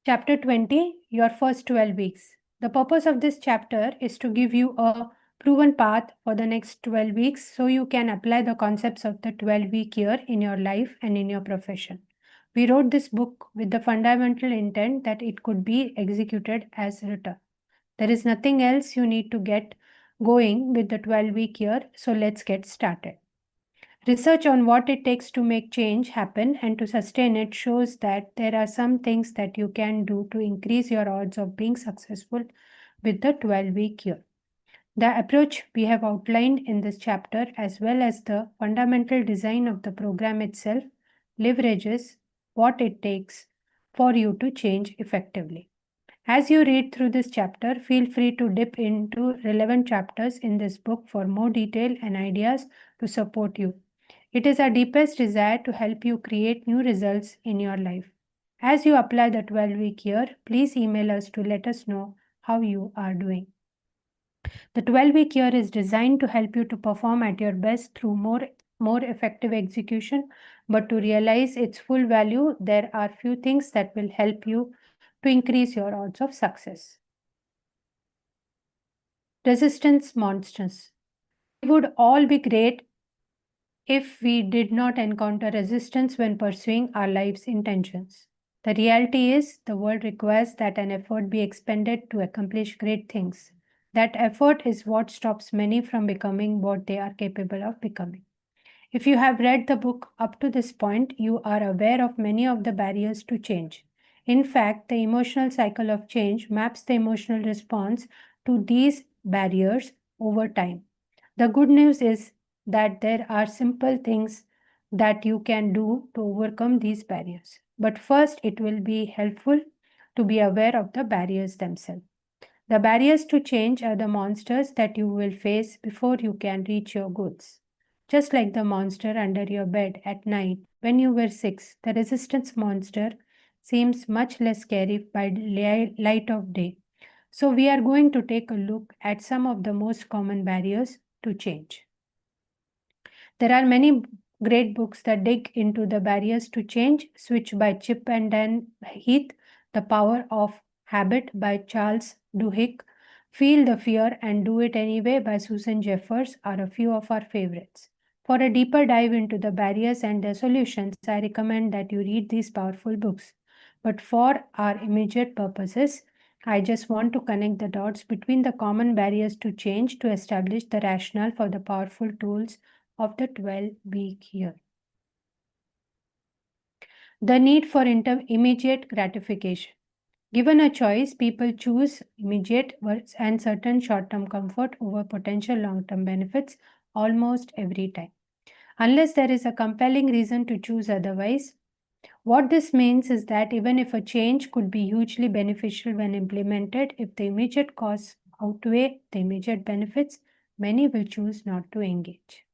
Chapter 20, Your First 12 Weeks. The purpose of this chapter is to give you a proven path for the next 12 weeks so you can apply the concepts of the 12-week year in your life and in your profession. We wrote this book with the fundamental intent that it could be executed as written. There is nothing else you need to get going with the 12-week year, so let's get started. Research on what it takes to make change happen and to sustain it shows that there are some things that you can do to increase your odds of being successful with the 12-week year. The approach we have outlined in this chapter, as well as the fundamental design of the program itself, leverages what it takes for you to change effectively. As you read through this chapter, feel free to dip into relevant chapters in this book for more detail and ideas to support you. It is our deepest desire to help you create new results in your life. As you apply the 12-week year, please email us to let us know how you are doing. The 12-week year is designed to help you to perform at your best through more effective execution, but to realize its full value, there are few things that will help you to increase your odds of success. Resistance monsters. We would all be great if we did not encounter resistance when pursuing our life's intentions. The reality is, the world requires that an effort be expended to accomplish great things. That effort is what stops many from becoming what they are capable of becoming. If you have read the book up to this point, you are aware of many of the barriers to change. In fact, the emotional cycle of change maps the emotional response to these barriers over time. The good news is that there are simple things that you can do to overcome these barriers. But first, it will be helpful to be aware of the barriers themselves. The barriers to change are the monsters that you will face before you can reach your goals. Just like the monster under your bed at night when you were 6, the resistance monster seems much less scary by light of day. So, we are going to take a look at some of the most common barriers to change. There are many great books that dig into the barriers to change. Switch by Chip and Dan Heath, The Power of Habit by Charles Duhigg, Feel the Fear and Do It Anyway by Susan Jeffers are a few of our favorites. For a deeper dive into the barriers and their solutions, I recommend that you read these powerful books. But for our immediate purposes, I just want to connect the dots between the common barriers to change to establish the rationale for the powerful tools of the 12-week year. The need for immediate gratification. Given a choice, people choose immediate and certain short-term comfort over potential long-term benefits almost every time. Unless there is a compelling reason to choose otherwise, what this means is that even if a change could be hugely beneficial when implemented, if the immediate costs outweigh the immediate benefits, many will choose not to engage.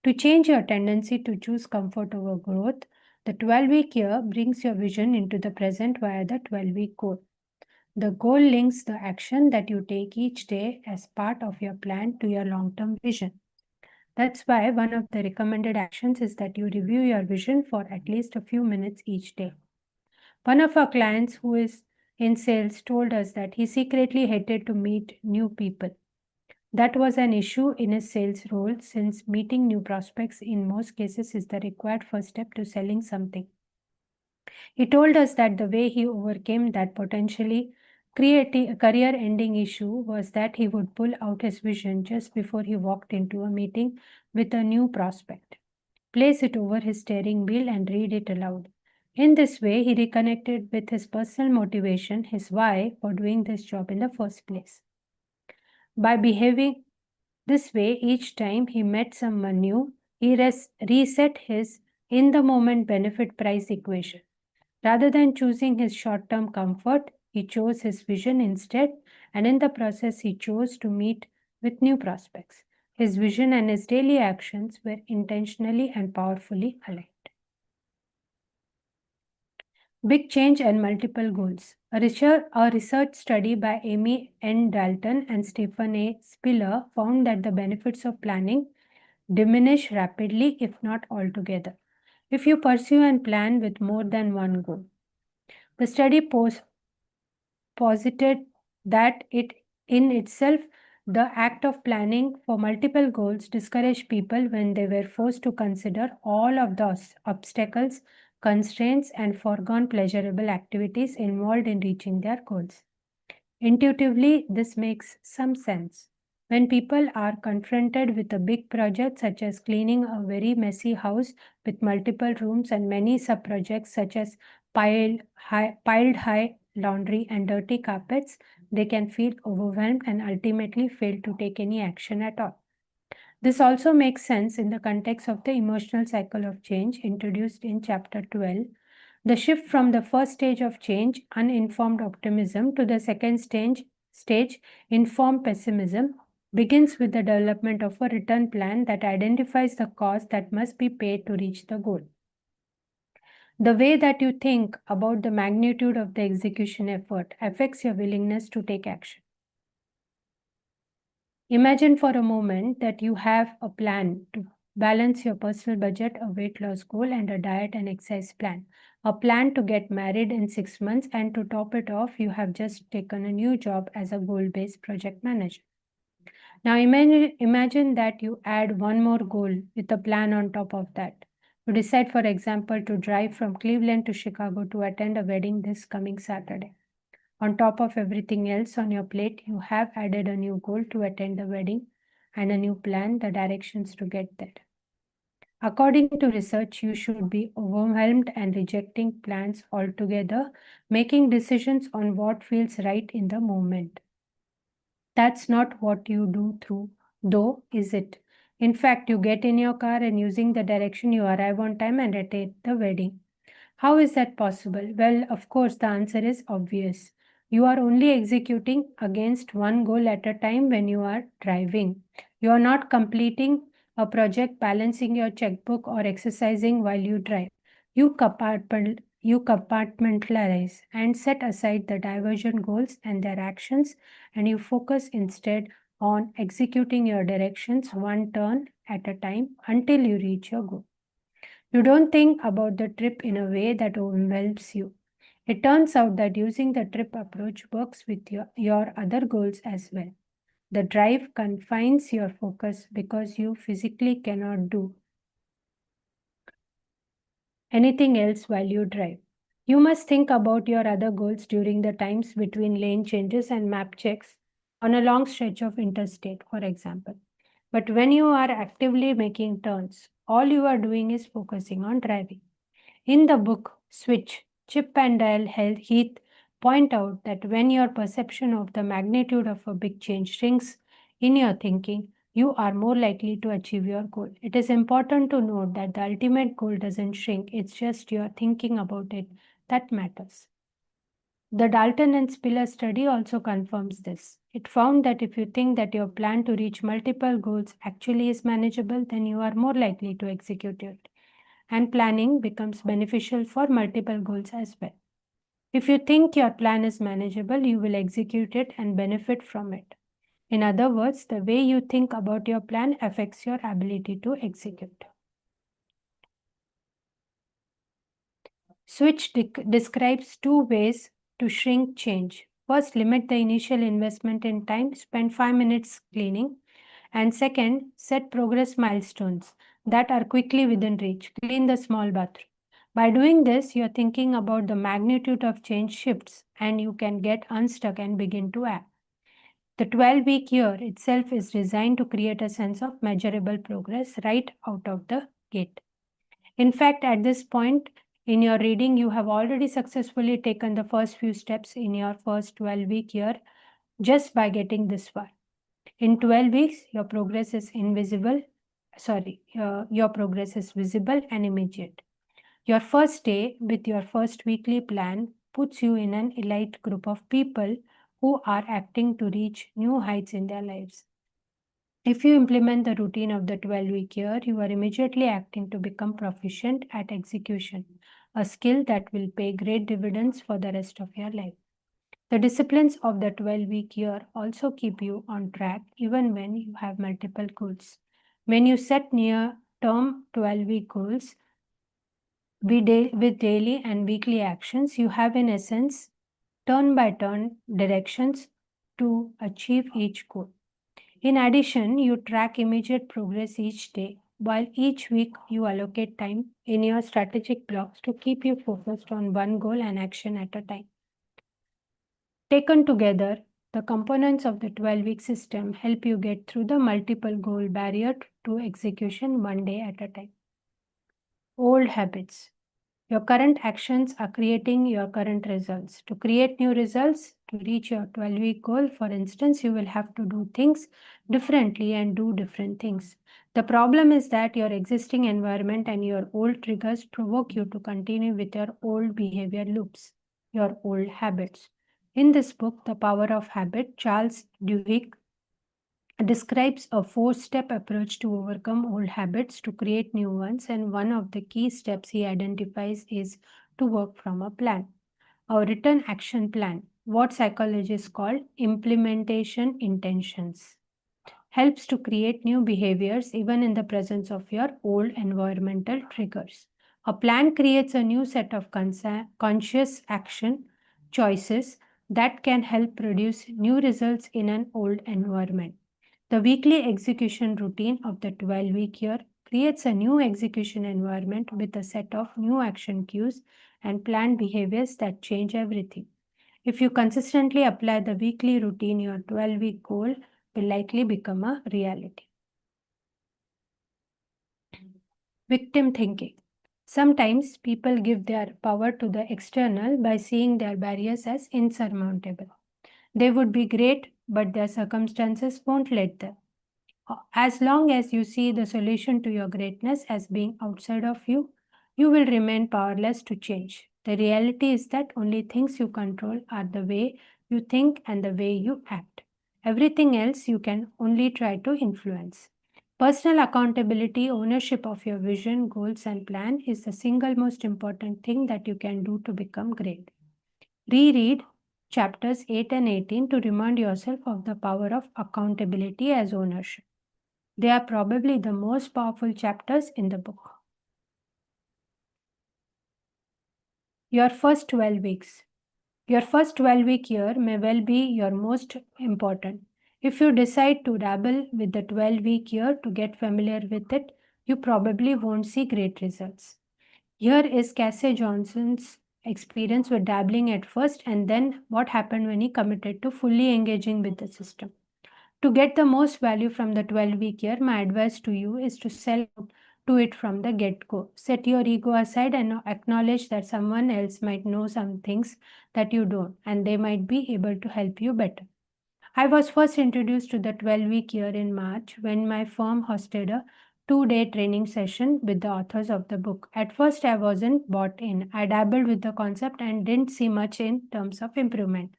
To change your tendency to choose comfort over growth, the 12-week year brings your vision into the present via the 12-week goal. The goal links the action that you take each day as part of your plan to your long-term vision. That's why one of the recommended actions is that you review your vision for at least a few minutes each day. One of our clients who is in sales told us that he secretly hated to meet new people. That was an issue in his sales role since meeting new prospects in most cases is the required first step to selling something. He told us that the way he overcame that potentially career-ending issue was that he would pull out his vision just before he walked into a meeting with a new prospect, place it over his steering wheel and read it aloud. In this way, he reconnected with his personal motivation, his why for doing this job in the first place. By behaving this way each time he met someone new, he reset his in-the-moment benefit-price equation. Rather than choosing his short-term comfort, he chose his vision instead, and in the process he chose to meet with new prospects. His vision and his daily actions were intentionally and powerfully aligned. Big change and multiple goals. A research study by Amy N. Dalton and Stephen A. Spiller found that the benefits of planning diminish rapidly, if not altogether, if you pursue and plan with more than one goal. The study posited that it in itself, the act of planning for multiple goals discouraged people when they were forced to consider all of those obstacles, constraints, and foregone pleasurable activities involved in reaching their goals. Intuitively, this makes some sense. When people are confronted with a big project such as cleaning a very messy house with multiple rooms and many sub-projects such as piled high laundry and dirty carpets, they can feel overwhelmed and ultimately fail to take any action at all. This also makes sense in the context of the emotional cycle of change introduced in chapter 12. The shift from the first stage of change, uninformed optimism, to the second stage, informed pessimism, begins with the development of a written plan that identifies the cost that must be paid to reach the goal. The way that you think about the magnitude of the execution effort affects your willingness to take action. Imagine for a moment that you have a plan to balance your personal budget, a weight loss goal, and a diet and exercise plan. A plan to get married in 6 months, and to top it off, you have just taken a new job as a goal based project manager. Now, imagine that you add one more goal with a plan on top of that. You decide, for example, to drive from Cleveland to Chicago to attend a wedding this coming Saturday. On top of everything else on your plate, you have added a new goal to attend the wedding and a new plan, the directions to get there. According to research, you should be overwhelmed and rejecting plans altogether, making decisions on what feels right in the moment. That's not what you do though, is it? In fact, you get in your car and using the direction you arrive on time and attend the wedding. How is that possible? Well, of course, the answer is obvious. You are only executing against one goal at a time when you are driving. You are not completing a project, balancing your checkbook, or exercising while you drive. You compartmentalize and set aside the diversion goals and their actions, and you focus instead on executing your directions one turn at a time until you reach your goal. You don't think about the trip in a way that overwhelms you. It turns out that using the trip approach works with your other goals as well. The drive confines your focus because you physically cannot do anything else while you drive. You must think about your other goals during the times between lane changes and map checks on a long stretch of interstate, for example. But when you are actively making turns, all you are doing is focusing on driving. In the book Switch, Chip and Dale Heath point out that when your perception of the magnitude of a big change shrinks in your thinking, you are more likely to achieve your goal. It is important to note that the ultimate goal doesn't shrink, it's just your thinking about it that matters. The Dalton and Spiller study also confirms this. It found that if you think that your plan to reach multiple goals actually is manageable, then you are more likely to execute it. And planning becomes beneficial for multiple goals as well. If you think your plan is manageable, you will execute it and benefit from it. In other words, the way you think about your plan affects your ability to execute. Switch describes two ways to shrink change. First, limit the initial investment in time, spend 5 minutes cleaning. And second, set progress milestones that are quickly within reach. Clean the small bathroom. By doing this, you're thinking about the magnitude of change shifts and you can get unstuck and begin to act. The 12-week year itself is designed to create a sense of measurable progress right out of the gate. In fact, at this point in your reading, you have already successfully taken the first few steps in your first 12-week year just by getting this far. In 12 weeks, your progress is your progress is visible and immediate. Your first day with your first weekly plan puts you in an elite group of people who are acting to reach new heights in their lives. If you implement the routine of the 12-week year, you are immediately acting to become proficient at execution, a skill that will pay great dividends for the rest of your life. The disciplines of the 12-week year also keep you on track even when you have multiple goals. When you set near-term 12-week goals with daily and weekly actions, you have in essence turn by turn directions to achieve each goal. In addition, you track immediate progress each day, while each week you allocate time in your strategic blocks to keep you focused on one goal and action at a time. Taken together, the components of the 12-week system help you get through the multiple goal barrier to execution one day at a time. Old habits. Your current actions are creating your current results. To create new results, to reach your 12-week goal, for instance, you will have to do things differently and do different things. The problem is that your existing environment and your old triggers provoke you to continue with your old behavior loops, your old habits. In this book, The Power of Habit, Charles Duhigg describes a four-step approach to overcome old habits to create new ones, and one of the key steps he identifies is to work from a plan, a written action plan, what psychologists call implementation intentions. Helps to create new behaviors even in the presence of your old environmental triggers. A plan creates a new set of conscious action choices that can help produce new results in an old environment. The weekly execution routine of the 12-week year creates a new execution environment with a set of new action cues and planned behaviors that change everything. If you consistently apply the weekly routine, your 12-week goal will likely become a reality. Victim thinking. Sometimes people give their power to the external by seeing their barriers as insurmountable. They would be great, but their circumstances won't let them. As long as you see the solution to your greatness as being outside of you, you will remain powerless to change. The reality is that only things you control are the way you think and the way you act. Everything else you can only try to influence. Personal accountability, ownership of your vision, goals, and plan is the single most important thing that you can do to become great. Reread chapters 8 and 18 to remind yourself of the power of accountability as ownership. They are probably the most powerful chapters in the book. Your first 12 weeks. Your first 12-week year may well be your most important. If you decide to dabble with the 12-week year to get familiar with it, you probably won't see great results. Here is Casey Johnson's experience with dabbling at first and then what happened when he committed to fully engaging with the system. To get the most value from the 12-week year, my advice to you is to sell to it from the get-go. Set your ego aside and acknowledge that someone else might know some things that you don't, and they might be able to help you better. I was first introduced to the 12-week year in March when my firm hosted a 2-day training session with the authors of the book. At first, I wasn't bought in. I dabbled with the concept and didn't see much in terms of improvement.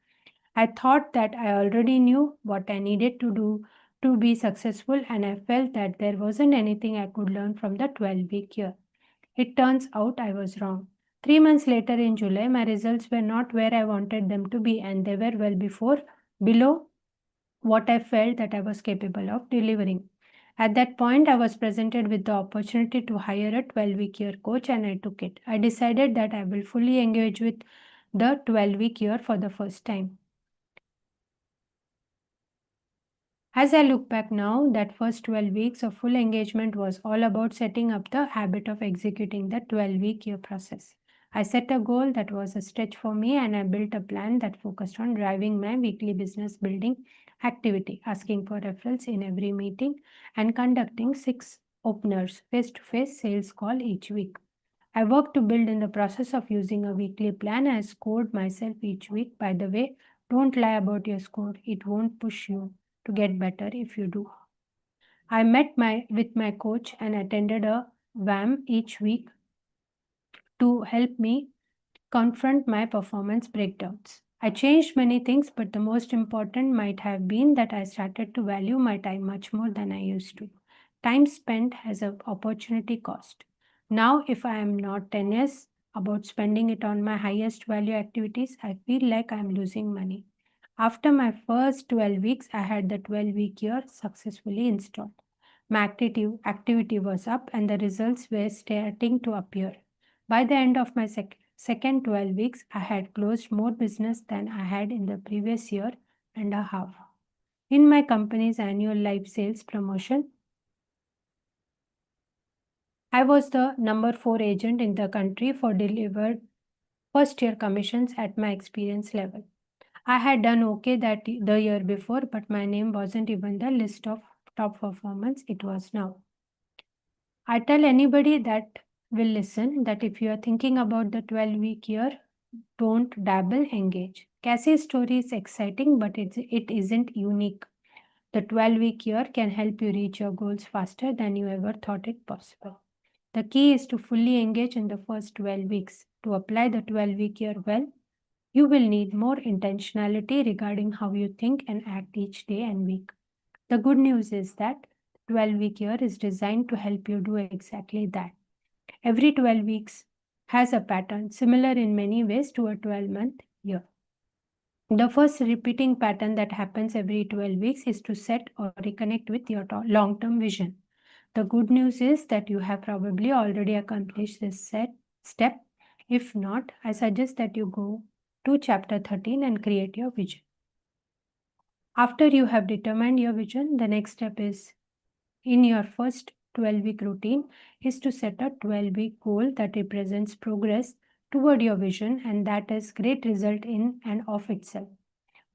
I thought that I already knew what I needed to do to be successful, and I felt that there wasn't anything I could learn from the 12-week year. It turns out I was wrong. 3 months later in July, my results were not where I wanted them to be, and they were below what I felt that I was capable of delivering. At that point, I was presented with the opportunity to hire a 12-week year coach, and I took it. I decided that I will fully engage with the 12-week year for the first time. As I look back now, that first 12 weeks of full engagement was all about setting up the habit of executing the 12-week year process. I set a goal that was a stretch for me, and I built a plan that focused on driving my weekly business building activity, asking for referrals in every meeting, and conducting 6 openers face-to-face sales call each week. I worked to build in the process of using a weekly plan. I scored myself each week. By the way, don't lie about your score. It won't push you to get better if you do. I met with my coach and attended a WAM each week to help me confront my performance breakdowns. I changed many things, but the most important might have been that I started to value my time much more than I used to. Time spent has an opportunity cost. Now, if I am not tenacious about spending it on my highest value activities, I feel like I am losing money. After my first 12 weeks, I had the 12-week year successfully installed. My activity was up and the results were starting to appear. By the end of my second 12 weeks, I had closed more business than I had in the previous year and a half. In my company's annual live sales promotion, I was the number 4 agent in the country for delivered first year commissions at my experience level. I had done okay the year before, but my name wasn't even the list of top performance. It was now. I tell anybody that will listen that if you are thinking about the 12-week year, don't dabble, engage. Cassie's story is exciting, but it isn't unique. The 12-week year can help you reach your goals faster than you ever thought it possible. The key is to fully engage in the first 12 weeks. To apply the 12-week year well, you will need more intentionality regarding how you think and act each day and week. The good news is that 12-week year is designed to help you do exactly that. Every 12 weeks has a pattern similar in many ways to a 12-month year. The first repeating pattern that happens every 12 weeks is to set or reconnect with your long term vision. The good news is that you have probably already accomplished this step. If not, I suggest that you go to chapter 13 and create your vision. After you have determined your vision, the next step is in your first 12-week routine is to set a 12-week goal that represents progress toward your vision and that is great result in and of itself.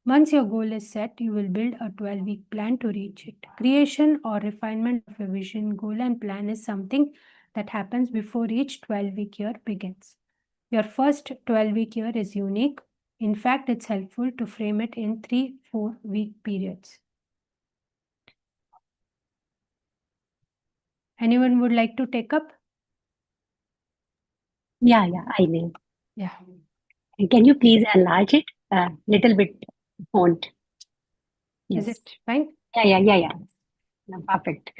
Once your goal is set, you will build a 12-week plan to reach it. Creation or refinement of a vision, goal, and plan is something that happens before each 12-week year begins. Your first 12-week year is unique. In fact, it's helpful to frame it in 3-4 week periods. Anyone would like to take up? Yeah, I will. Yeah. And can you please enlarge it a little bit font? Is Yes. it fine? Yeah. No, perfect.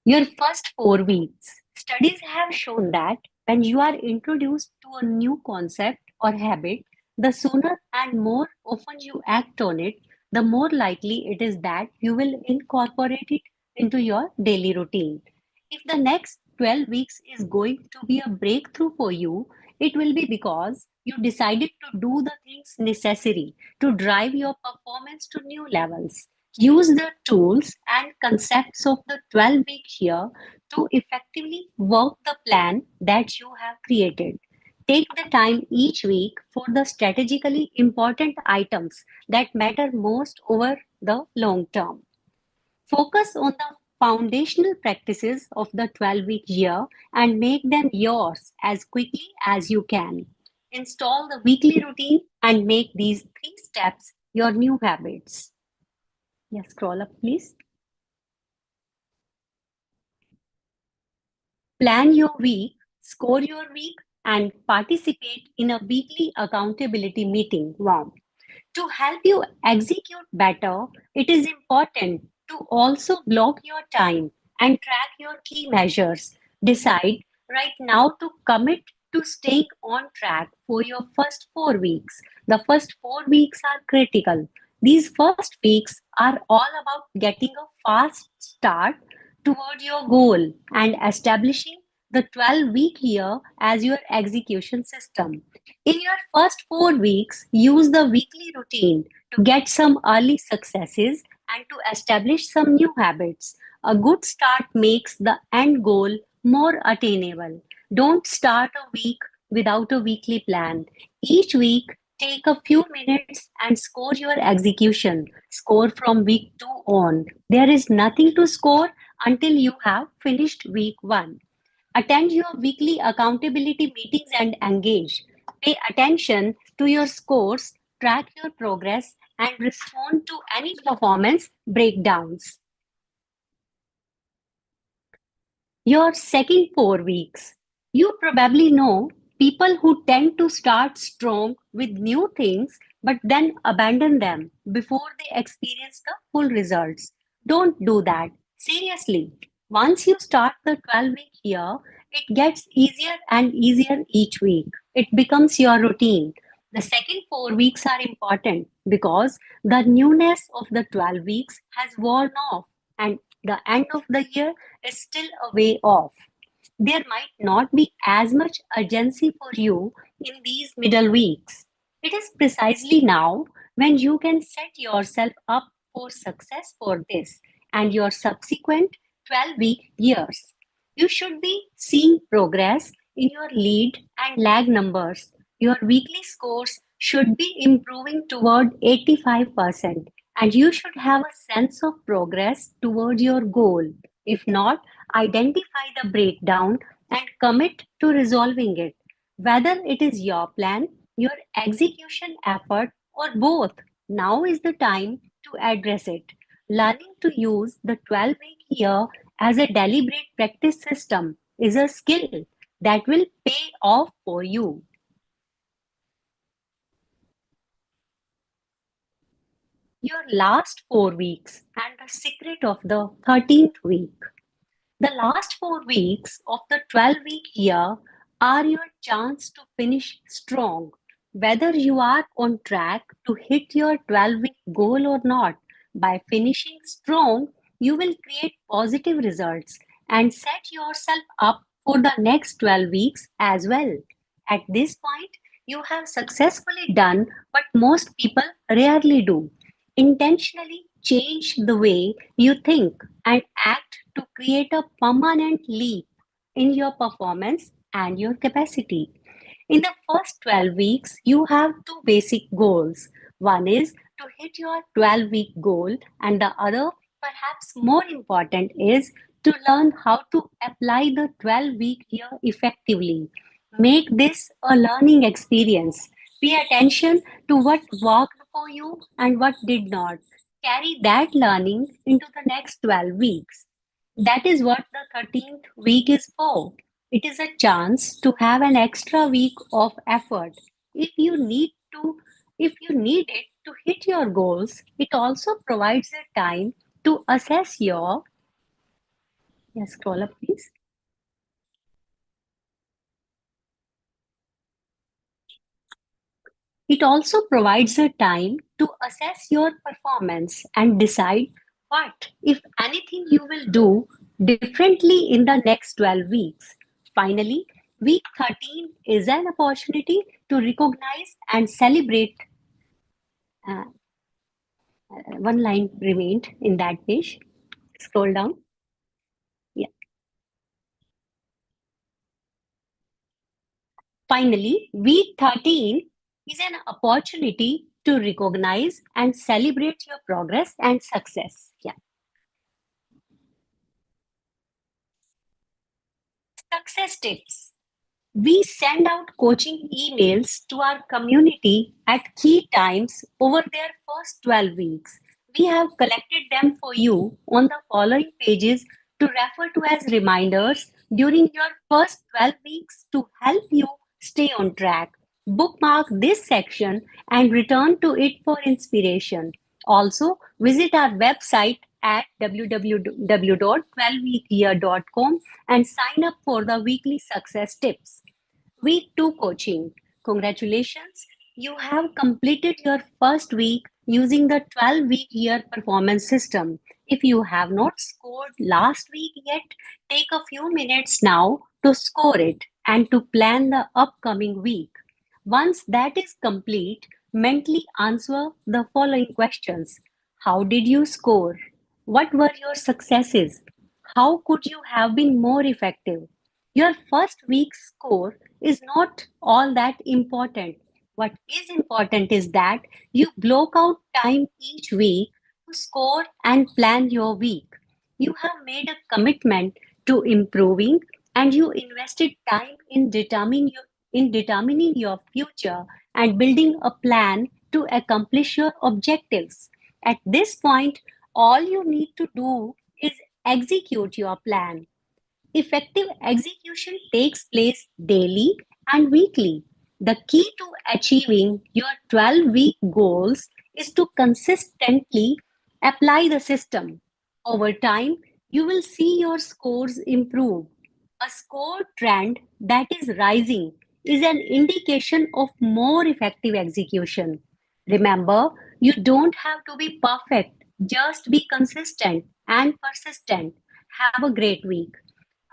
Your first 4 weeks. Studies have shown that when you are introduced to a new concept or habit, the sooner and more often you act on it, the more likely it is that you will incorporate it into your daily routine. If the next 12 weeks is going to be a breakthrough for you, it will be because you decided to do the things necessary to drive your performance to new levels. Use the tools and concepts of the 12-week year to effectively work the plan that you have created. Take the time each week for the strategically important items that matter most over the long term. Focus on the foundational practices of the 12-week year and make them yours as quickly as you can. Install the weekly routine and make these 3 steps your new habits. Yes, scroll up, please. Plan your week, score your week, and participate in a weekly accountability meeting. Wow. To help you execute better, it is important to also block your time and track your key measures. Decide right now to commit to staying on track for your first 4 weeks. The first 4 weeks are critical. These first weeks are all about getting a fast start toward your goal and establishing the 12-week year as your execution system. In your first 4 weeks, use the weekly routine to get some early successes and to establish some new habits. A good start makes the end goal more attainable. Don't start a week without a weekly plan. Each week, take a few minutes and score your execution. Score from week 2 on. There is nothing to score until you have finished week 1. Attend your weekly accountability meetings and engage. Pay attention to your scores, track your progress, and respond to any performance breakdowns. Your second 4 weeks. You probably know people who tend to start strong with new things but then abandon them before they experience the full results. Don't do that. Seriously. Once you start the 12-week year, it gets easier and easier each week. It becomes your routine. The second 4 weeks are important because the newness of the 12 weeks has worn off and the end of the year is still a way off. There might not be as much urgency for you in these middle weeks. It is precisely now when you can set yourself up for success for this and your subsequent 12-week years. You should be seeing progress in your lead and lag numbers. Your weekly scores should be improving toward 85%, and you should have a sense of progress toward your goal. If not, identify the breakdown and commit to resolving it. Whether it is your plan, your execution effort, or both, now is the time to address it. Learning to use the 12-week year as a deliberate practice system is a skill that will pay off for you. Your last 4 weeks and the secret of the 13th week. The last 4 weeks of the 12-week year are your chance to finish strong. Whether you are on track to hit your 12-week goal or not, by finishing strong, you will create positive results and set yourself up for the next 12 weeks as well. At this point, you have successfully done what most people rarely do: intentionally change the way you think and act to create a permanent leap in your performance and your capacity. In the first 12 weeks, you have two basic goals. One is to hit your 12-week goal, and the other, perhaps more important, is to learn how to apply the 12-week year effectively. Make this a learning experience. Pay attention to what worked for you and what did not. Carry that learning into the next 12 weeks. That is what the 13th week is for. It is a chance to have an extra week of effort. If you need to, if you need it to hit your goals, it also provides a time to assess your, yes, scroll up please. It also provides a time to assess your performance and decide what, if anything, you will do differently in the next 12 weeks. Finally, week 13 is an opportunity to recognize and celebrate. uh, One line remained in that page. Scroll down. Yeah. Finally, week 13 is an opportunity to recognize and celebrate your progress and success. Yeah. Success tips. We send out coaching emails to our community at key times over their first 12 weeks. We have collected them for you on the following pages to refer to as reminders during your first 12 weeks to help you stay on track. Bookmark this section and return to it for inspiration. Also, visit our website at www.12weekyear.com and sign up for the weekly success tips. Week 2 coaching. Congratulations, you have completed your first week using the 12-week year performance system. If you have not scored last week yet, take a few minutes now to score it and to plan the upcoming week. Once that is complete, mentally answer the following questions. How did you score? What were your successes? How could you have been more effective? Your first week's score is not all that important. What is important is that you block out time each week to score and plan your week. You have made a commitment to improving and you invested time in determining your future and building a plan to accomplish your objectives. At this point, all you need to do is execute your plan. Effective execution takes place daily and weekly. The key to achieving your 12-week goals is to consistently apply the system. Over time, you will see your scores improve. A score trend that is rising is an indication of more effective execution. Remember, you don't have to be perfect, just be consistent and persistent. Have a great week.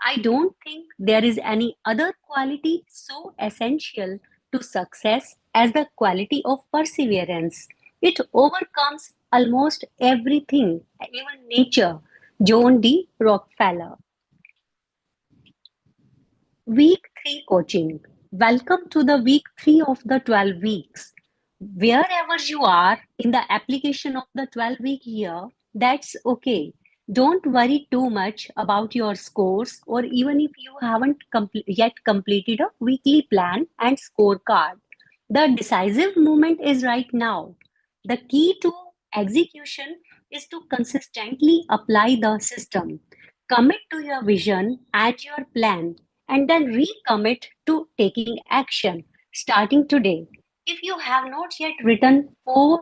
I don't think there is any other quality so essential to success as the quality of perseverance. It overcomes almost everything, even nature. John D. Rockefeller. Week 3 coaching. Welcome to the week 3 of the 12 weeks. Wherever you are in the application of the 12-week year, that's okay. Don't worry too much about your scores, or even if you haven't yet completed a weekly plan and scorecard. The decisive moment is right now. The key to execution is to consistently apply the system. Commit to your vision and your plan, and then recommit to taking action starting today. If you have not yet written for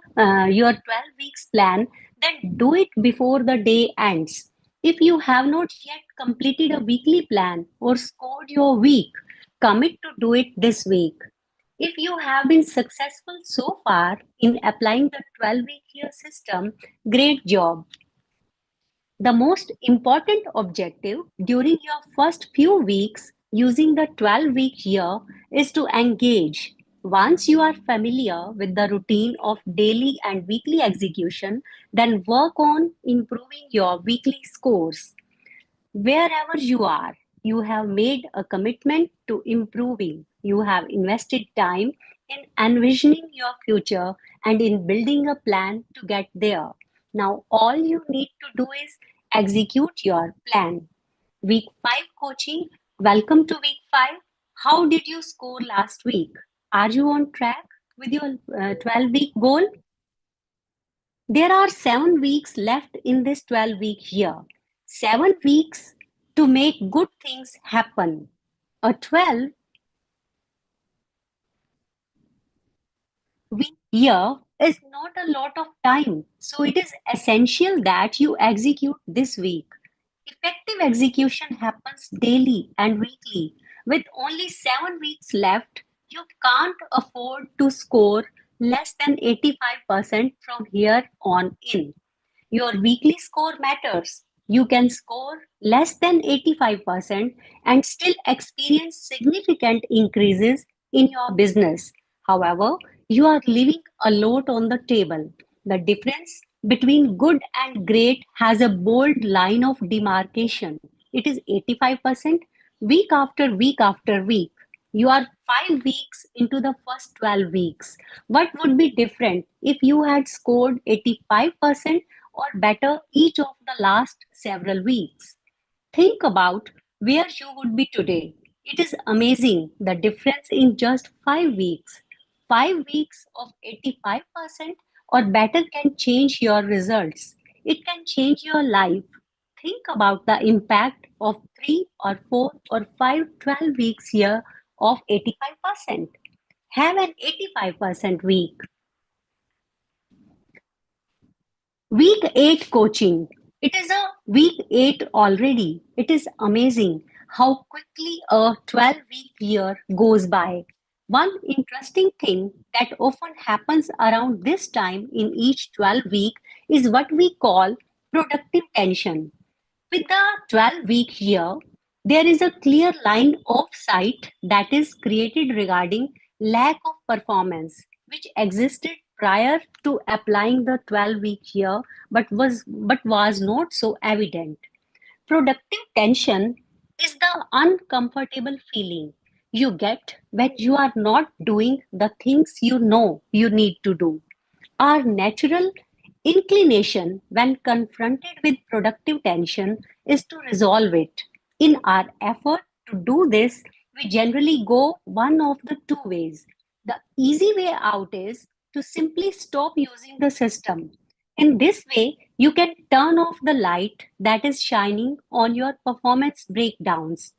your 12 weeks plan, then do it before the day ends. If you have not yet completed a weekly plan or scored your week, commit to do it this week. If you have been successful so far in applying the 12-week year system, great job. The most important objective during your first few weeks using the 12-week year is to engage. Once you are familiar with the routine of daily and weekly execution, then work on improving your weekly scores. Wherever you are, you have made a commitment to improving. You have invested time in envisioning your future and in building a plan to get there. Now, all you need to do is execute your plan. Week 5 coaching. Welcome to week 5. How did you score last week? Are you on track with your 12-week goal? There are 7 weeks left in this 12-week year. 7 weeks to make good things happen. A 12-week year is not a lot of time, so it is essential that you execute this week. Effective execution happens daily and weekly. With only 7 weeks left, you can't afford to score less than 85% from here on in. Your weekly score matters. You can score less than 85% and still experience significant increases in your business. However, you are leaving a lot on the table. The difference between good and great has a bold line of demarcation. It is 85% week after week after week. You are 5 weeks into the first 12 weeks. What would be different if you had scored 85% or better each of the last several weeks? Think about where you would be today. It is amazing the difference in just 5 weeks. 5 weeks of 85% or better can change your results. It can change your life. Think about the impact of 3 or 4 or 5 12 weeks here of 85%. Have an 85% week. Week 8 coaching. It is a week 8 already. It is amazing how quickly a 12-week year goes by. One interesting thing that often happens around this time in each 12 week is what we call productive tension. With the 12-week year, there is a clear line of sight that is created regarding lack of performance, which existed prior to applying the 12-week year but was not so evident. Productive tension is the uncomfortable feeling you get when you are not doing the things you know you need to do. Our natural inclination when confronted with productive tension is to resolve it. In our effort to do this, we generally go one of the two ways. The easy way out is to simply stop using the system. In this way, you can turn off the light that is shining on your performance breakdowns.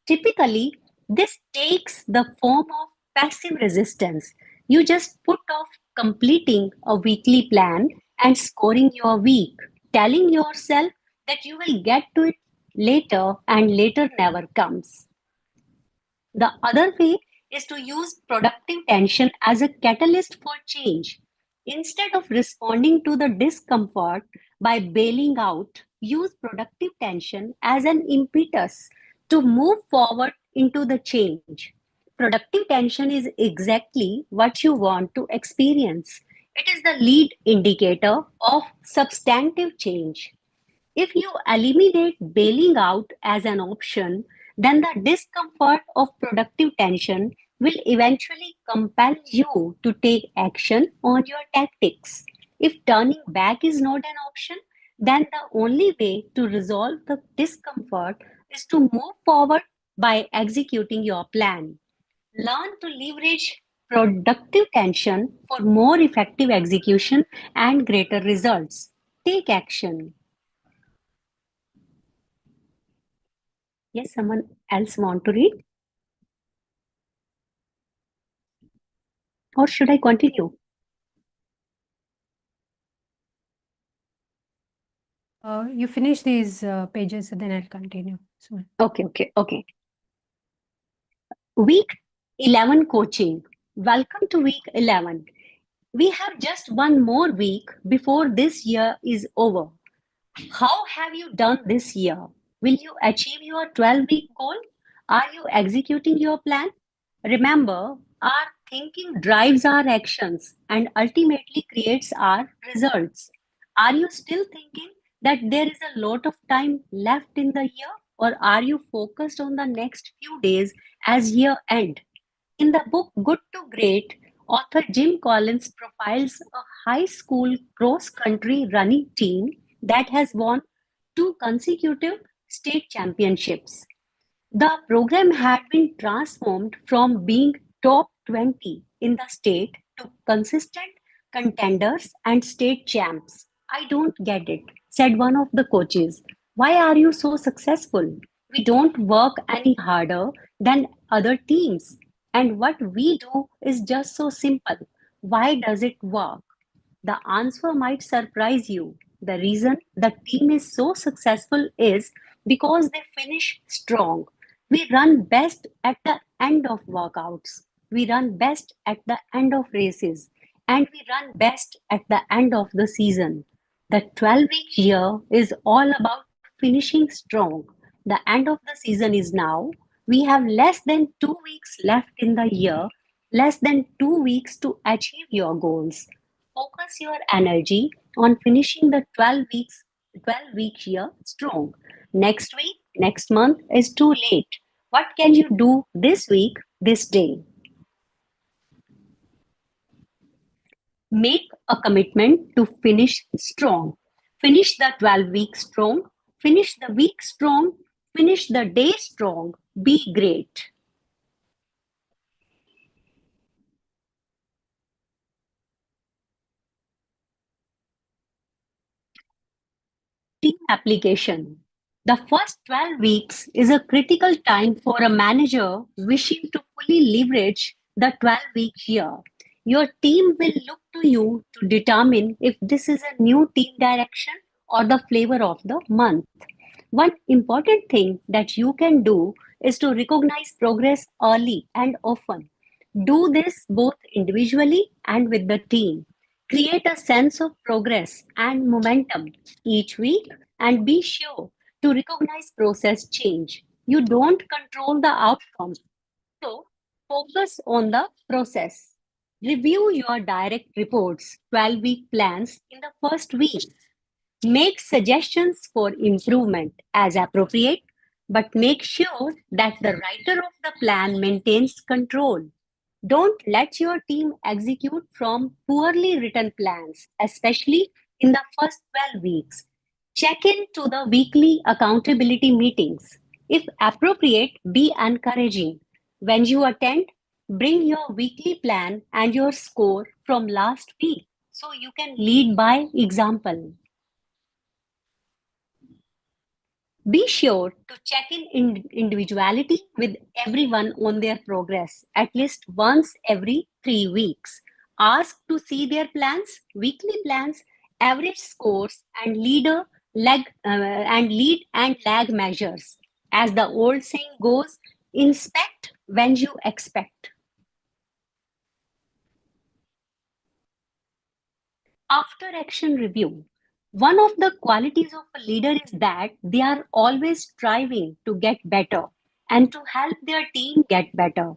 Typically, this takes the form of passive resistance. You just put off completing a weekly plan and scoring your week, telling yourself that you will get to it later and later never comes. The other way is to use productive tension as a catalyst for change. Instead of responding to the discomfort by bailing out, use productive tension as an impetus to move forward into the change. productive tension is exactly what you want to experience. It is the lead indicator of substantive change. If you eliminate bailing out as an option, then the discomfort of productive tension will eventually compel you to take action on your tactics. If turning back is not an option, then the only way to resolve the discomfort is to move forward by executing your plan. Learn to leverage productive tension for more effective execution and greater results. Take action. Yes, someone else want to read? Or should I continue? You finish these pages, then I'll continue. So, Okay. Week 11 coaching. Welcome to week 11. We have just one more week before this year is over. How have you done this year? Will you achieve your 12-week goal? Are you executing your plan? Remember, our thinking drives our actions and ultimately creates our results. Are you still thinking that there is a lot of time left in the year, or are you focused on the next few days as year end? In the book Good to Great, author Jim Collins profiles a high school cross country running team that has won two consecutive state championships. The program had been transformed from being top 20 in the state to consistent contenders and state champs. I don't get it, said one of the coaches. Why are you so successful? We don't work any harder than other teams. And what we do is just so simple. Why does it work? The answer might surprise you. The reason the team is so successful is because they finish strong. We run best at the end of workouts. We run best at the end of races. And we run best at the end of the season. The 12-week year is all about finishing strong. The end of the season is now. We have less than 2 weeks left in the year, less than 2 weeks to achieve your goals. Focus your energy on finishing the 12 week year strong. Next week, next month is too late. What can you do this week, this day? Make a commitment to finish strong. Finish the 12 week strong. Finish the week strong. Finish the day strong. Be great. Team application. The first 12 weeks is a critical time for a manager wishing to fully leverage the 12-week year. Your team will look to you to determine if this is a new team direction or the flavor of the month. One important thing that you can do is to recognize progress early and often. Do this both individually and with the team. Create a sense of progress and momentum each week and be sure to recognize process change. You don't control the outcome, so focus on the process. Review your direct reports, 12-week plans in the first week. Make suggestions for improvement as appropriate, but make sure that the writer of the plan maintains control. Don't let your team execute from poorly written plans, especially in the first 12 weeks. Check in to the weekly accountability meetings. If appropriate, be encouraging. When you attend, bring your weekly plan and your score from last week so you can lead by example. Be sure to check in individuality with everyone on their progress at least once every 3 weeks. Ask to see their plans, weekly plans, average scores, and lead and lag measures. As the old saying goes, inspect when you expect. After action review, one of the qualities of a leader is that they are always striving to get better and to help their team get better.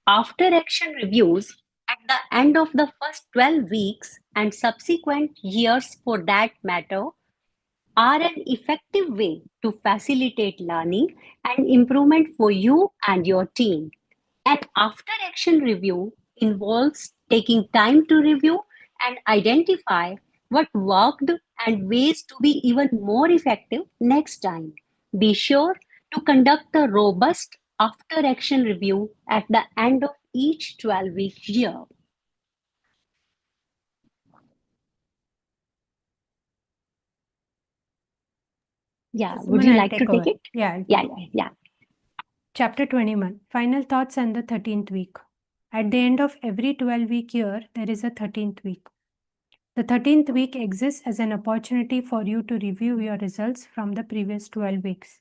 After action reviews at the end of the first 12 weeks and subsequent years for that matter are an effective way to facilitate learning and improvement for you and your team. An after action review involves taking time to review and identify what worked and ways to be even more effective next time. Be sure to conduct a robust after action review at the end of each 12-week year. Yeah, would Suman, you I'll like to take over. take it? Yeah, I'll Yeah, take yeah, yeah. Chapter 21 Final Thoughts and the 13th Week. At the end of every 12-week year, there is a 13th week. The 13th week exists as an opportunity for you to review your results from the previous 12 weeks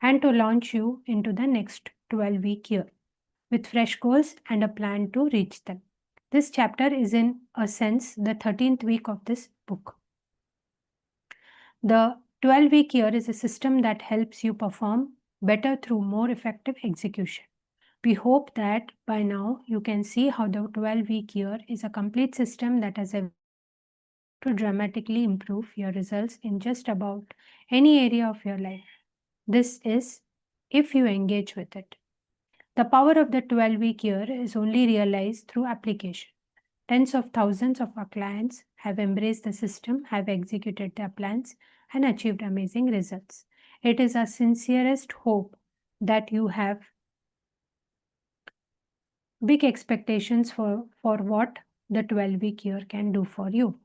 and to launch you into the next 12-week year with fresh goals and a plan to reach them. This chapter is, in a sense, the 13th week of this book. The 12-week year is a system that helps you perform better through more effective execution. We hope that by now you can see how the 12-week year is a complete system that has a to dramatically improve your results in just about any area of your life. This is if you engage with it. The power of the 12-week year is only realized through application. Tens of thousands of our clients have embraced the system, have executed their plans, and achieved amazing results. It is our sincerest hope that you have big expectations for what the 12-week year can do for you.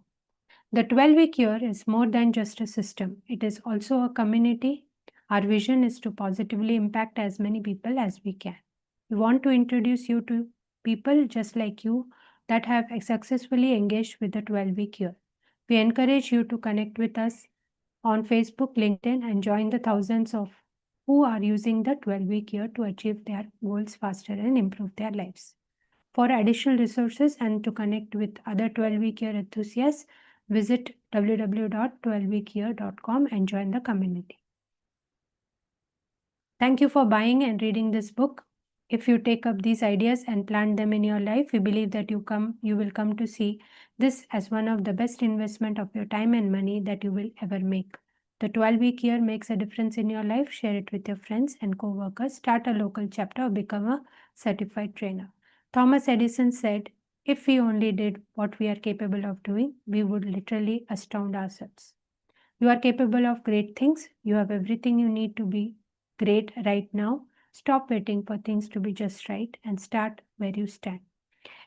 The 12-week year is more than just a system, it is also a community. Our vision is to positively impact as many people as we can. We want to introduce you to people just like you that have successfully engaged with the 12-week year. We encourage you to connect with us on Facebook, LinkedIn, and join the thousands of who are using the 12-week year to achieve their goals faster and improve their lives. For additional resources and to connect with other 12-week year enthusiasts, visit www.12weekyear.com and join the community. Thank you for buying and reading this book. If you take up these ideas and plant them in your life, we believe that you will come to see this as one of the best investment of your time and money that you will ever make. The 12-week year makes a difference in your life. Share it with your friends and co-workers. Start a local chapter or become a certified trainer. Thomas Edison said, if we only did what we are capable of doing, we would literally astound ourselves. You are capable of great things. You have everything you need to be great right now. Stop waiting for things to be just right and start where you stand.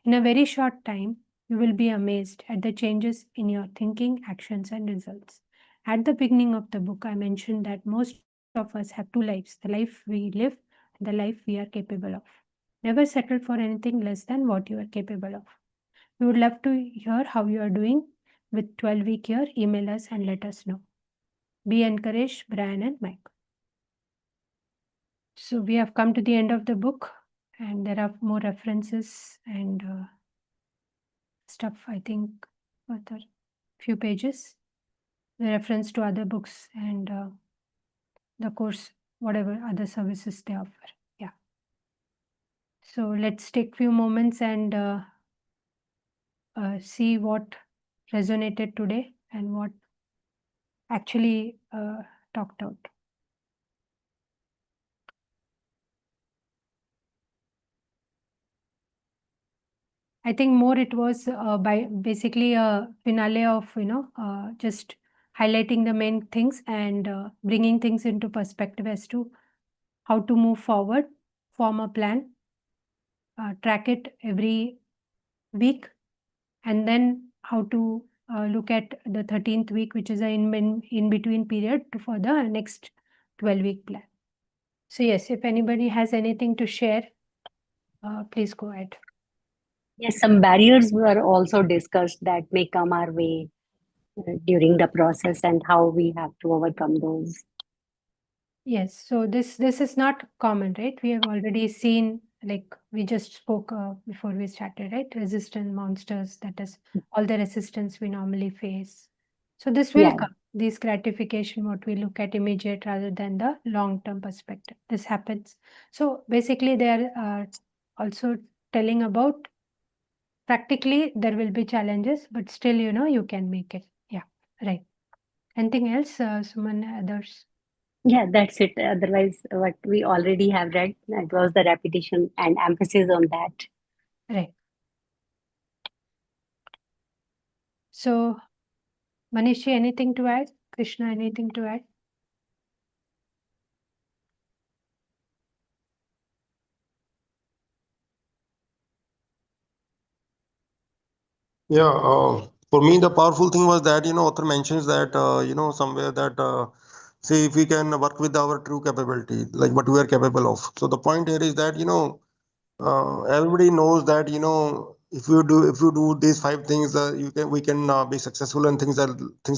In a very short time, you will be amazed at the changes in your thinking, actions, and results. At the beginning of the book, I mentioned that most of us have two lives, the life we live and the life we are capable of. Never settle for anything less than what you are capable of. We would love to hear how you are doing with 12-week year. Email us and let us know. Be encouraged, Brian and Mike. So we have come to the end of the book, and there are more references and stuff, I think, further few pages, the reference to other books and the course, whatever other services they offer. Yeah. So let's take few moments and see what resonated today and what actually talked out. I think more it was by basically a finale of just highlighting the main things and bringing things into perspective as to how to move forward, form a plan, track it every week, and then how to look at the 13th week, which is a in between period for the next 12-week plan. So yes, if anybody has anything to share, please go ahead. Yes, some barriers were also discussed that may come our way during the process and how we have to overcome those. Yes, so this is not common, right? We have already seen, like we just spoke before we started, right? Resistant monsters, that is all the resistance we normally face. So this will Yeah. come, this gratification, what we look at immediate rather than the long-term perspective. This happens. So basically, they are also telling about practically there will be challenges, but still, you can make it. Yeah, right. Anything else, Suman, others? Yeah, that's it. Otherwise, what we already have read, that was the repetition and emphasis on that. Right. So, Manishi, anything to add? Krishna, anything to add? Yeah, for me, the powerful thing was that, author mentions that, somewhere that, say, if we can work with our true capability, like what we are capable of. So the point here is that, everybody knows that, if you do these five things, we can be successful and things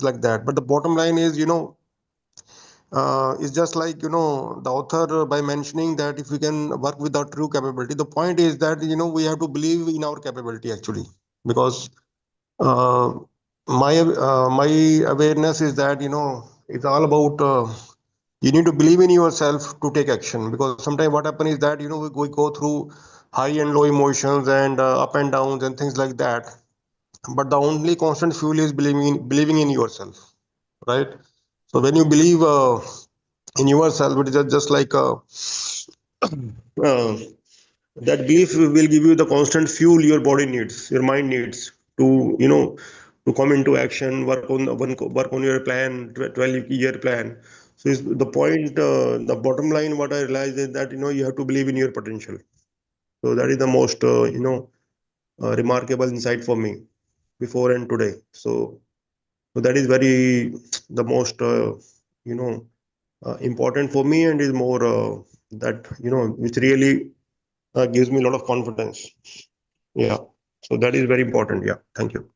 like that. But the bottom line is, it's just like, the author by mentioning that if we can work with our true capability, the point is that, we have to believe in our capability actually, because uh, my awareness is that it's all about you need to believe in yourself to take action, because sometimes what happens is that we go through high and low emotions and up and downs and things like that, but the only constant fuel is believing in yourself, right? So when you believe in yourself, it is just like uh, that belief will give you the constant fuel your body needs, your mind needs to to come into action, work on your plan, 12-year plan. So is the point, the bottom line what I realized is that you have to believe in your potential. So that is the most remarkable insight for me before and today. So that is very the most important for me, and is more that which really gives me a lot of confidence. Yeah. So that is very important. Yeah. Thank you.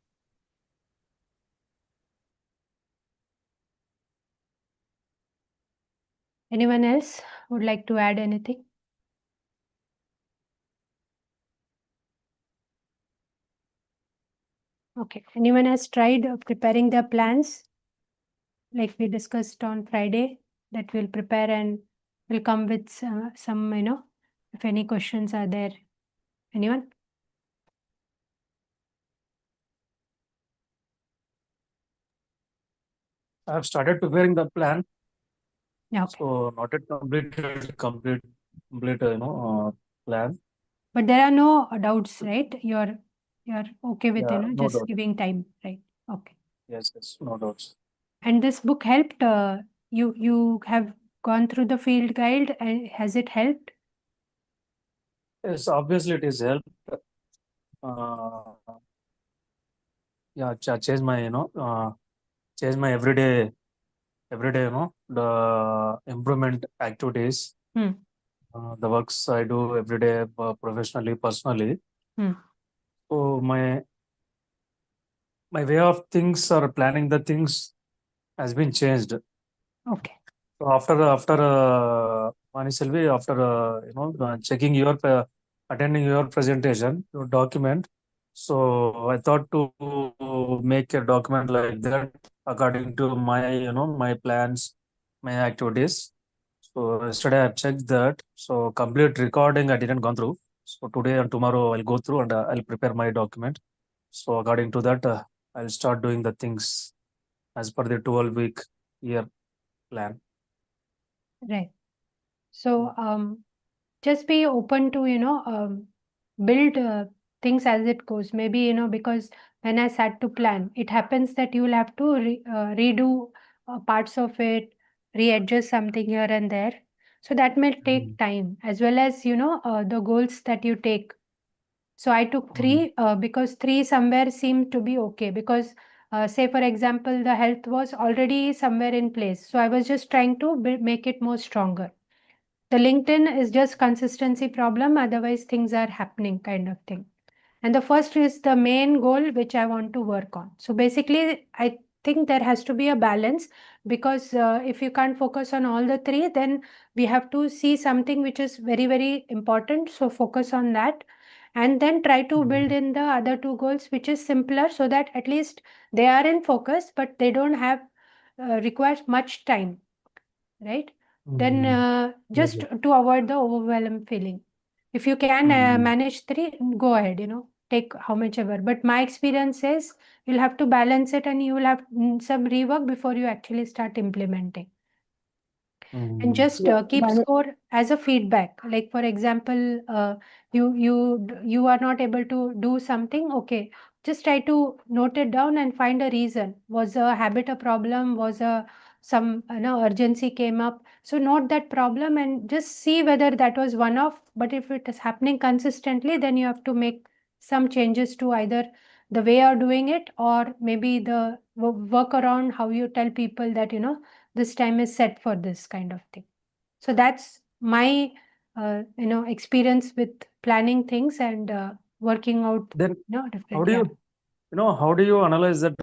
Anyone else would like to add anything? Okay. Anyone has tried preparing their plans like we discussed on Friday, that we'll prepare and we'll come with some, if any questions are there. Anyone? I have started preparing the plan. Yeah, okay. So not yet complete plan. But there are no doubts, right? You're okay with, Yeah, no just doubt. giving time, right? Okay. Yes, no doubts. And this book helped, you have gone through the field guide, and has it helped? Yes, obviously it is help. Yeah, change my change my everyday the improvement activities. The works I do every day, professionally, personally. So my way of things or planning the things has been changed. Okay. So after Maniselvi, after checking your attending your presentation, your document. So I thought to make a document like that according to my my plans, my activities. So yesterday I checked that. So complete recording I didn't gone through. So today and tomorrow I'll go through and I'll prepare my document. So according to that, I'll start doing the things as per the 12-week year plan. Right. So just be open to build things as it goes. Maybe because when I sat to plan, it happens that you will have to redo parts of it, readjust something here and there. So that may take time, as well as the goals that you take. So I took 3 because 3 somewhere seemed to be okay, because say for example the health was already somewhere in place. So I was just trying to make it more stronger. The LinkedIn is just consistency problem, otherwise things are happening kind of thing. And the first is the main goal which I want to work on. So basically, I think there has to be a balance, because if you can't focus on all the 3, then we have to see something which is very, very important. So focus on that, and then try to build in the other 2 goals, which is simpler, so that at least they are in focus, but they don't have require much time, right? Then just to avoid the overwhelm feeling. If you can Mm. manage 3, go ahead, take how much ever. But my experience is you'll have to balance it and you will have some rework before you actually start implementing. And Mm. just Yeah, keep one- score as a feedback. Like for example, you are not able to do something. Okay, just try to note it down and find a reason. Was a habit a problem? Was a some urgency came up? So note that problem and just see whether that was one off. But if it is happening consistently, then you have to make some changes to either the way you're doing it or maybe the work around how you tell people that this time is set for this kind of thing. So that's my experience with planning things and working out Then how different. do Yeah. how do you analyze that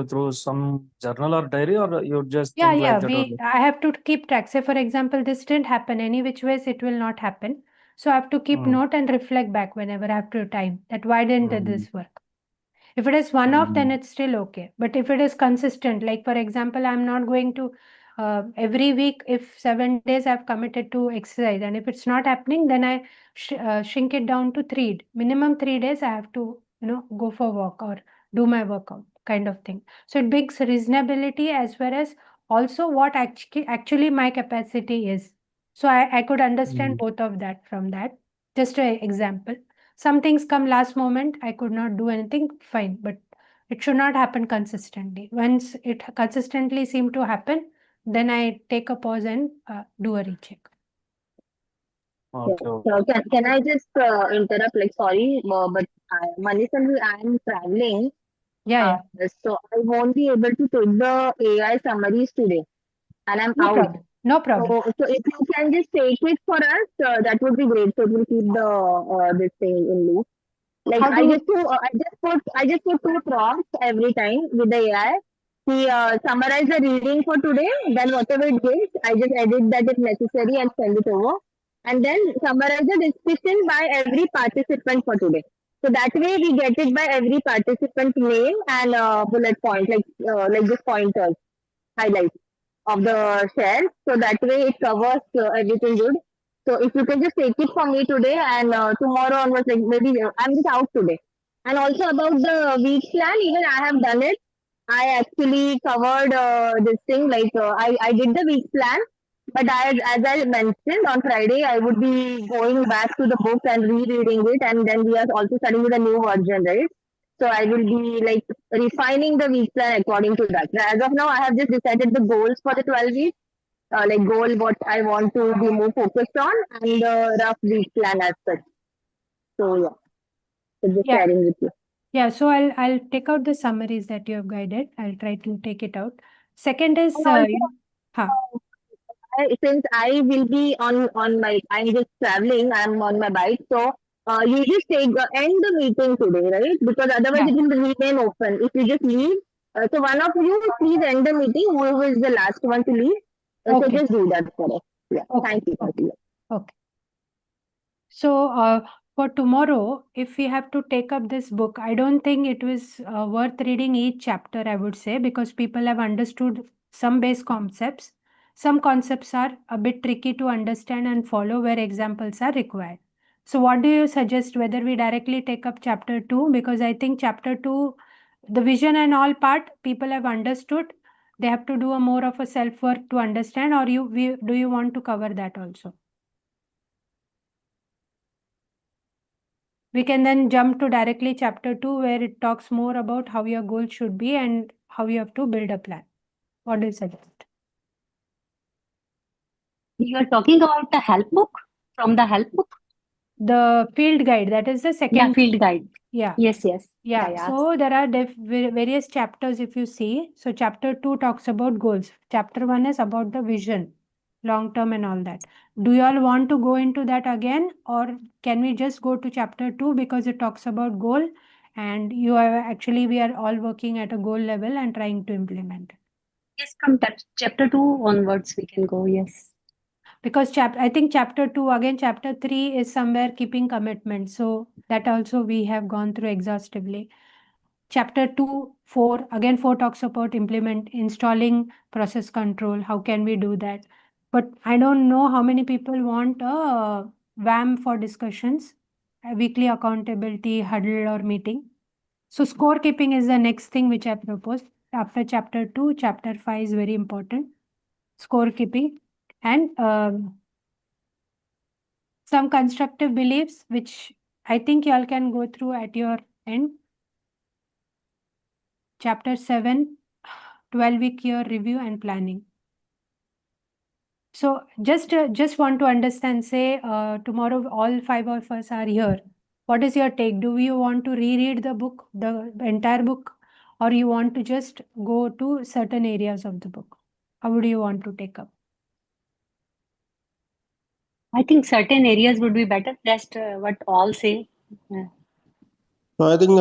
through some journal or diary, or you just Yeah, think yeah, like that only? I have to keep track. Say, for example, this didn't happen any which ways, it will not happen. So I have to keep Mm. note and reflect back whenever I have to time that why didn't Mm. this work. If it is one off, then Mm. it's still okay. But if it is consistent, like for example, I'm not going to every week, if 7 days I've committed to exercise, and if it's not happening, then I shrink it down to 3, minimum 3 days I have to, go for walk or do my workout kind of thing. So it brings reasonability as well as also what actually my capacity is. So I could understand Mm. both of that from that. Just an example. Some things come last moment, I could not do anything, fine, but it should not happen consistently. Once it consistently seem to happen, then I take a pause and do a recheck. yeah. Okay. So can I just interrupt? Like, sorry, but Manish and I am traveling, Yeah, yeah, so I won't be able to take the AI summaries today, and I'm no out. problem, no problem. So if you can just take it for us, that would be great. So it will keep the this thing in loop. Like How do, I just put 2 prompts every time with the AI. He summarize the reading for today, then whatever it gives, I just edit that if necessary and send it over. And then summarize the discussion by every participant for today. So that way we get it by every participant name and bullet point, like just pointers, highlights of the share. So that way it covers everything good. So if you can just take it from me today and tomorrow onwards, like maybe I'm just out today. And also about the week plan, even I have done it. I actually covered this thing, I did the week plan, but as I mentioned on Friday, I would be going back to the book and rereading it, and then we are also studying with a new version, right? So I will be like refining the week plan according to that. As of now, I have just decided the goals for the 12 weeks, like goal what I want to be more focused on, and the rough week plan as such. So yeah, so just yeah, sharing with you. yeah. So I'll take out the summaries that you have guided. I'll try to take it out. Second is, And also, huh, since I will be on my, I'm just traveling, I'm on my bike, so you just end the meeting today, right? Because otherwise yeah, it will remain open. If you just leave, so one of you please end the meeting. Who is the last one to leave? So okay, just do that for us. Yeah. okay, Thank you. Thank okay, you. okay. So for tomorrow, if we have to take up this book, I don't think it was worth reading each chapter, I would say, because people have understood some base concepts. Some concepts are a bit tricky to understand and follow where examples are required. So what do you suggest, whether we directly take up chapter 2? Because I think chapter 2, the vision and all part, people have understood. They have to do a more of a self work to understand, or do you want to cover that also? We can then jump to directly chapter 2 where it talks more about how your goal should be and how you have to build a plan. What do you suggest? You are talking about the help book from the help book? The field guide, that is the Yeah, second. field guide. Yeah. Yes, yes. Yeah. Yeah. So there are various chapters if you see. So chapter 2 talks about goals. Chapter 1 is about the vision, long term and all that. Do you all want to go into that again, or can we just go to chapter 2 because it talks about goal and we are all working at a goal level and trying to implement it? Yes, from chapter 2 onwards we can go. Yes. Because I think chapter 2, again chapter 3 is somewhere keeping commitment, so that also we have gone through exhaustively. Chapter 2, 4, again 4 talks about installing process control. How can we do that? But I don't know how many people want a WAM for discussions, a weekly accountability huddle or meeting. So scorekeeping is the next thing which I propose. After chapter 2, chapter 5 is very important. Scorekeeping and some constructive beliefs, which I think y'all can go through at your end. Chapter 7, 12-week year review and planning. So just want to understand, say tomorrow all 5 of us are here. What is your take? Do you want to reread the book, the entire book, or you want to just go to certain areas of the book? How would you want to take up? I think certain areas would be better. Just what all say. No, I think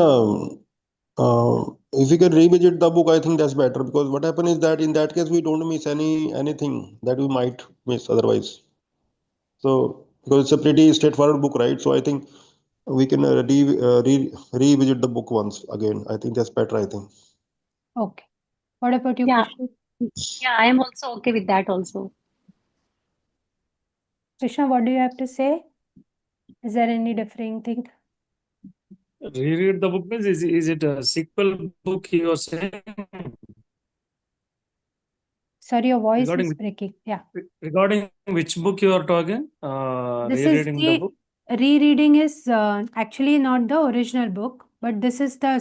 if we can revisit the book, I think that's better, because what happens is that in that case we don't miss anything that we might miss otherwise. So because it's a pretty straightforward book, right? So I think we can revisit the book once again. I think that's better. I think. Okay. What about you, Yeah. Krishna? Yeah, I am also okay with that also. Krishna, what do you have to say? Is there any differing thing? Reread the book means is it a sequel book you are saying? Sorry, your voice Regarding is breaking. Yeah. regarding which book you are talking? This is Rereading the the book. rereading is actually not the original book, but this is the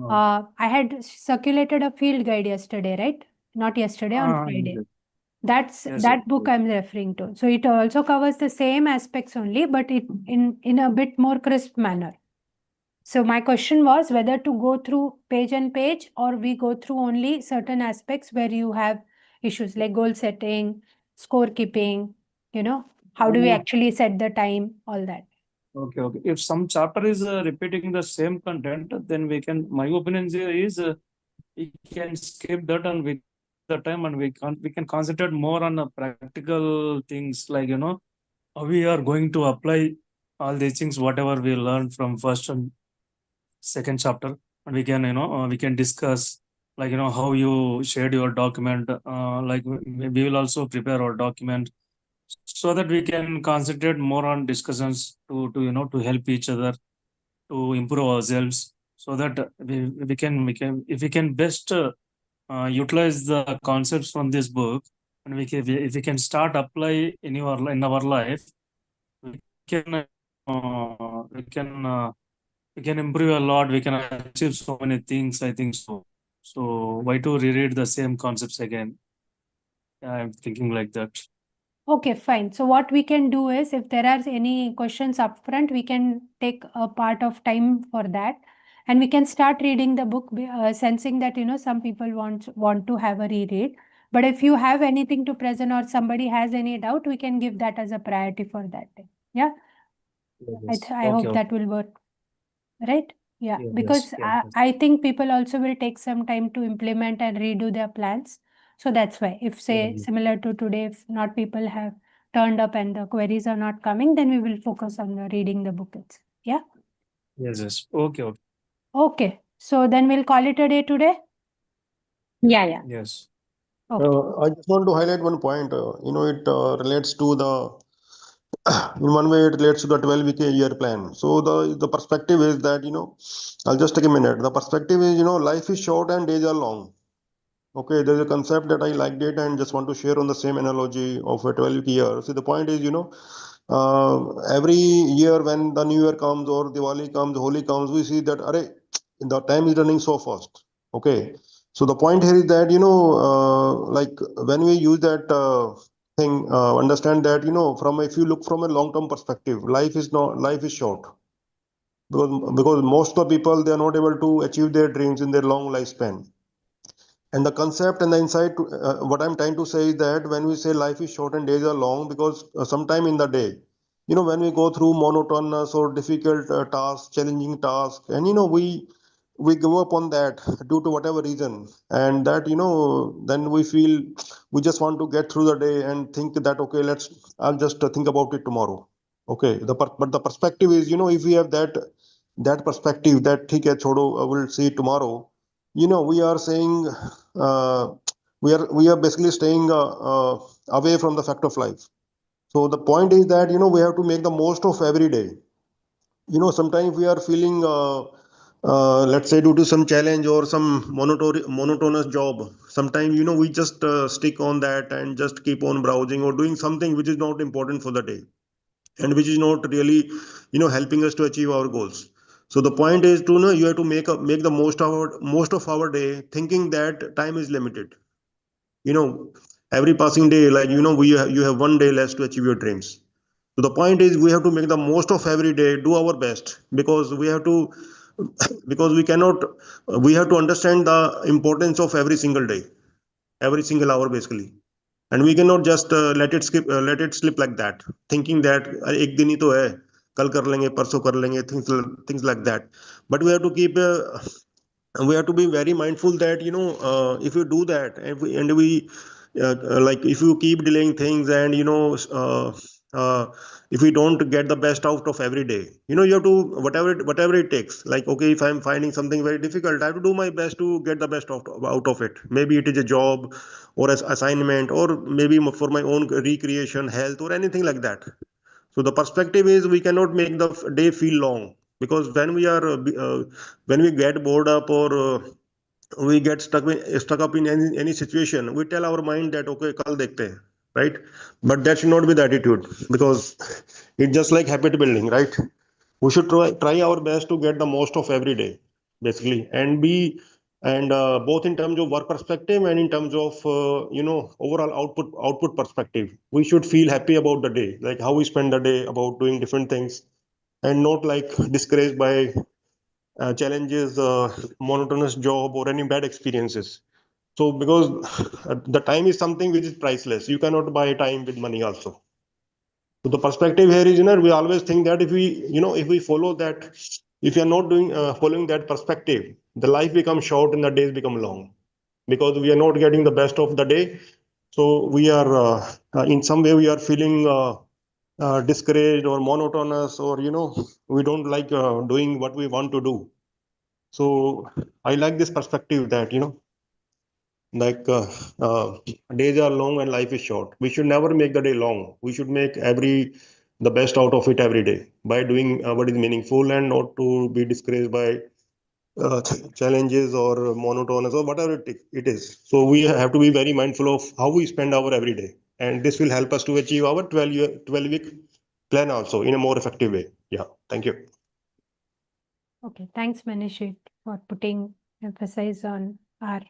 I had circulated a field guide yesterday, right? Not yesterday, on Friday. Yes. That's Yes, that yes, book yes. I'm referring to. So it also covers the same aspects only, but it in a bit more crisp manner. So my question was whether to go through page and page, or we go through only certain aspects where you have issues like goal setting, scorekeeping, how do we actually set the time, all that. Okay, okay. If some chapter is repeating the same content, then we can. My opinion here is we can skip that and we the time and we can concentrate more on practical things, like how we are going to apply all these things whatever we learned from first and second chapter, and we can we can discuss, like how you shared your document, like we will also prepare our document so that we can concentrate more on discussions to help each other to improve ourselves, so that we can if we can best utilize the concepts from this book, and if we can start apply in our life, we can we can we can improve a lot, we can achieve so many things, I think so why to reread the same concepts again? I'm thinking like that. Okay, fine. So what we can do is, if there are any questions upfront, we can take a part of time for that, and we can start reading the book, sensing that some people want to have a reread. But if you have anything to present or somebody has any doubt, we can give that as a priority for that day. Yeah, Yes. I Okay, hope okay. that will work, right? Yeah, Yes, because yes, yes. I think people also will take some time to implement and redo their plans. So that's why, if say Yes. similar to today, if not people have turned up and the queries are not coming, then we will focus on the reading the book itself. Yeah. Yes, yes. Okay, okay. Okay. So then we'll call it a day today. Yeah, yeah. Yes. Okay. I just want to highlight one point. It relates to the in one way it relates to the 12-week year plan. So the perspective is that I'll just take a minute. The perspective is life is short and days are long. Okay, there's a concept that I liked it and just want to share on the same analogy of a 12-week year. So the point is, every year when the New Year comes or Diwali comes, Holi comes, we see that the time is running so fast. Okay, so the point here is that like when we use that thing, understand that from if you look from a long-term perspective, life is short, because most of the people, they are not able to achieve their dreams in their long lifespan. And the concept and the insight, what I'm trying to say is that when we say life is short and days are long, because sometime in the day, when we go through monotonous or difficult tasks, challenging tasks, and we give up on that due to whatever reason, and that then we feel we just want to get through the day and think that okay, I'll just think about it tomorrow. Okay, but the perspective is, if we have that perspective, that ठीक है छोड़ो, I will see it tomorrow. We are saying we are basically staying away from the fact of life. So the point is that, we have to make the most of every day. Sometimes we are feeling, let's say due to some challenge or some monotonous job, sometimes, we just stick on that and just keep on browsing or doing something which is not important for the day and which is not really, helping us to achieve our goals. So the point is to, you have to make the most of our day, thinking that time is limited. you know every passing day, like, you have one day less to achieve your dreams. So the point is we have to make the most of every day, do our best, because we have to because we have to understand the importance of every single day, every single hour basically. And we cannot just let it slip like that, thinking that ek din hi to hai, kal kar lenge, parso kar lenge, things like that. But we have to be very mindful that, if you do that, like, if you keep delaying things, and if we don't get the best out of every day, you have to, whatever it takes. Like, okay, if I'm finding something very difficult, I have to do my best to get the best out of it. Maybe it is a job or as assignment, or maybe for my own recreation, health, or anything like that. So the perspective is we cannot make the day feel long, because when we get bored up, or we get stuck up in any situation, we tell our mind that okay, kal dekhte hain, right? But that should not be the attitude, because it's just like habit building, right? We should try our best to get the most of every day, basically, and both in terms of work perspective and in terms of overall output perspective. We should feel happy about the day, like how we spend the day about doing different things, and not like discouraged by challenges, monotonous job, or any bad experiences. So because the time is something which is priceless, you cannot buy time with money also. So the perspective here is, we always think that if we follow that, if you are not doing following that perspective, the life becomes short and the days become long, because we are not getting the best of the day. So we are in some way we are feeling discouraged or monotonous, or we don't like doing what we want to do. So I like this perspective that, like, days are long and life is short. We should never make the day long. We should make the best out of it every day by doing what is meaningful, and not to be discouraged by challenges or monotonous or whatever it is. So we have to be very mindful of how we spend our every day. And this will help us to achieve our 12-week plan also in a more effective way. Yeah. Thank you. Okay, thanks, Manishi, for putting emphasis on our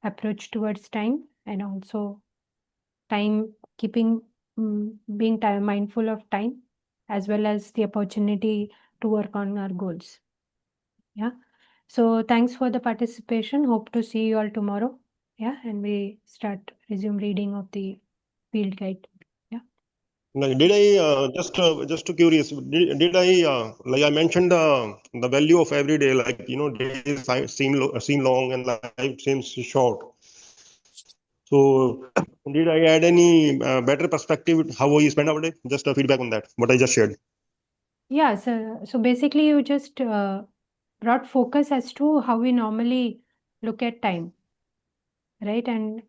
approach towards time, and also time keeping, being time mindful of time, as well as the opportunity to work on our goals. Yeah. So thanks for the participation. Hope to see you all tomorrow. Yeah, and we resume reading of the field guide. Like, did I just to curious? Did I like I mentioned the value of every day? Like, days seem long and life seems short. So did I add any better perspective how we spend our day? Just a feedback on that. What I just shared. Yeah. So basically, you just brought focus as to how we normally look at time, right? And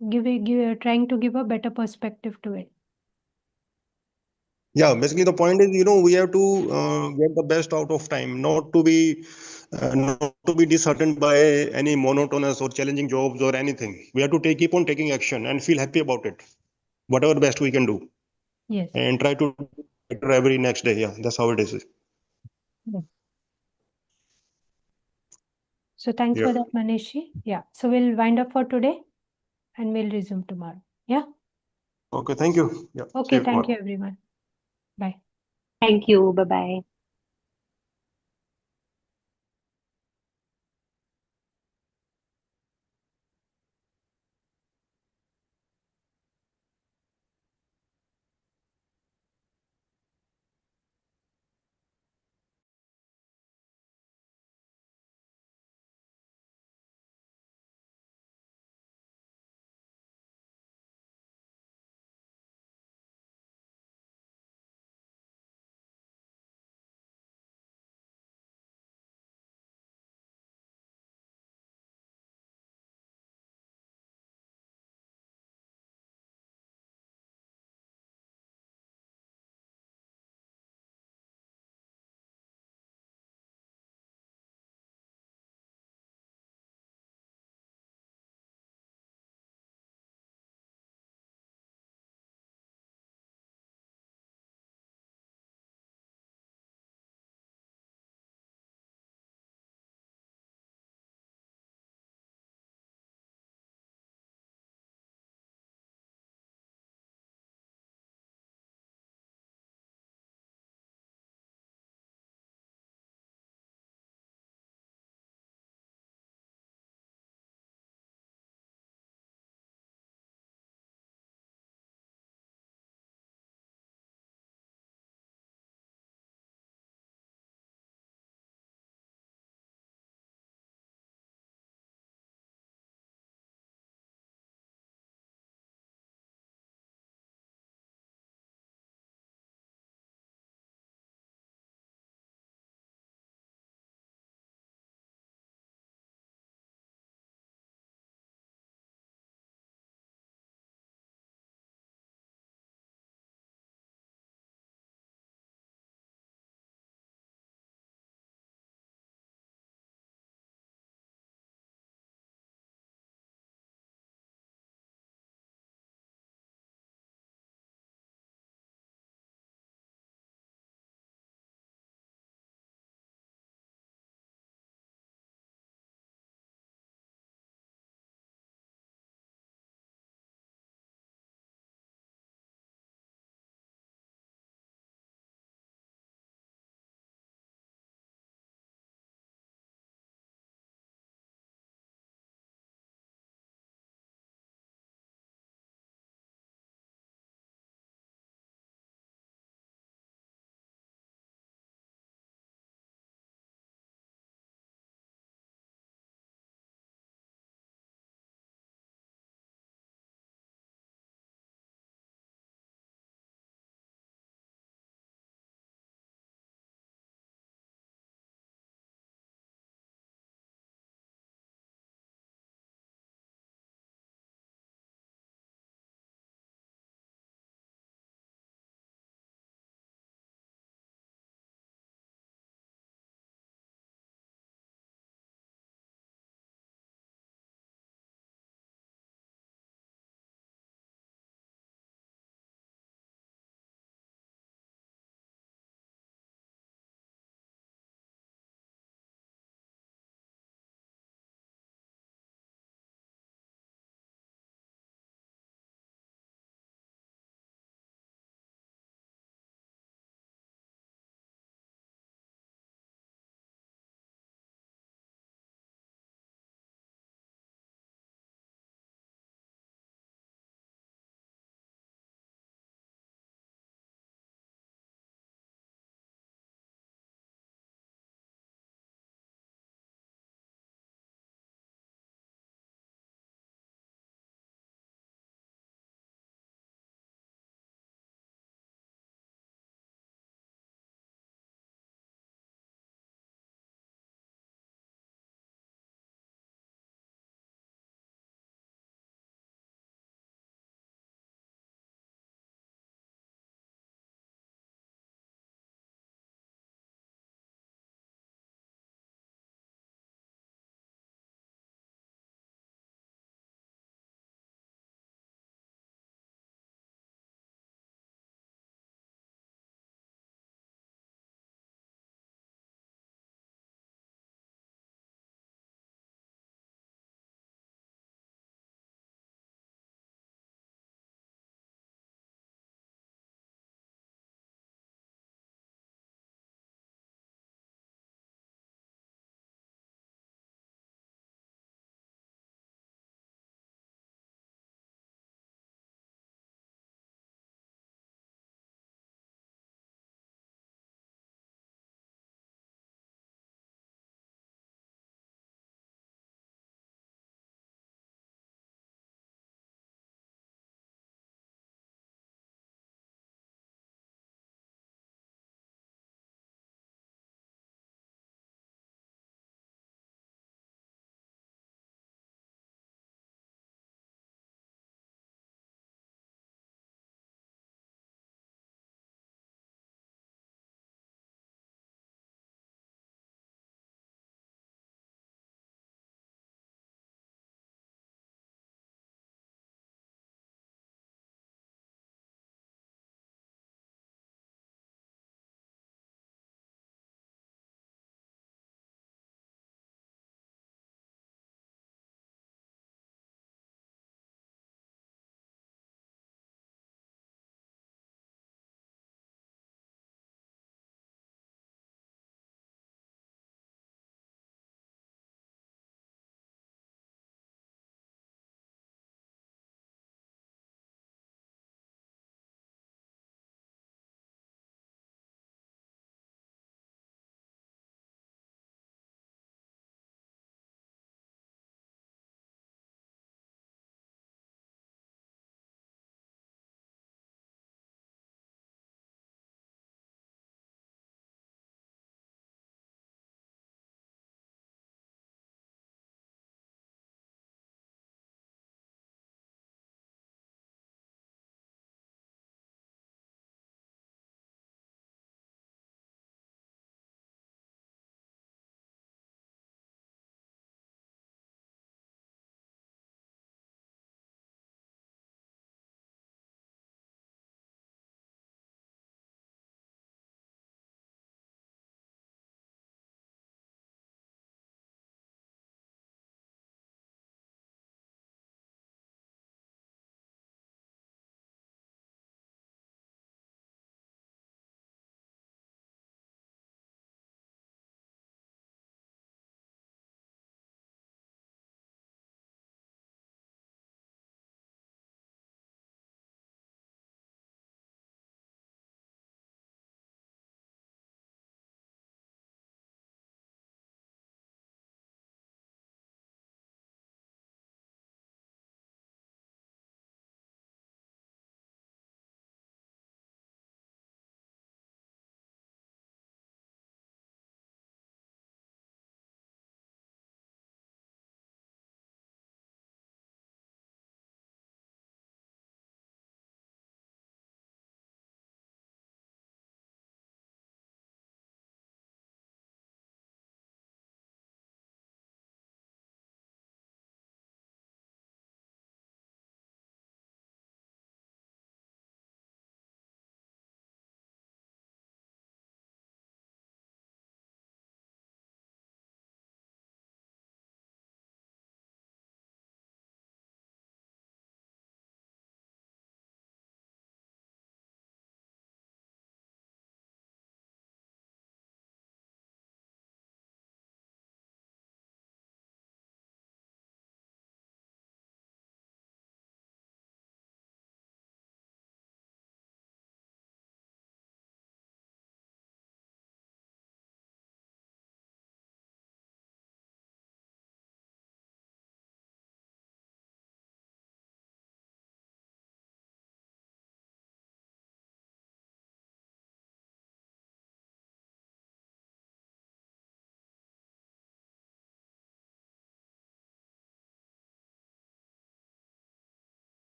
trying to give a better perspective to it. Yeah, basically the point is, we have to get the best out of time, not to be disheartened by any monotonous or challenging jobs or anything. We have to keep on taking action and feel happy about it, whatever best we can do. Yes. And try to do better every next day. Yeah, that's how it is. Yeah. So thanks Yeah. for that, Manishi. Yeah. So we'll wind up for today, and we'll resume tomorrow. Yeah. Okay. Thank you. Yeah. Okay. Thank you, everyone. Bye. Thank you. Bye-bye.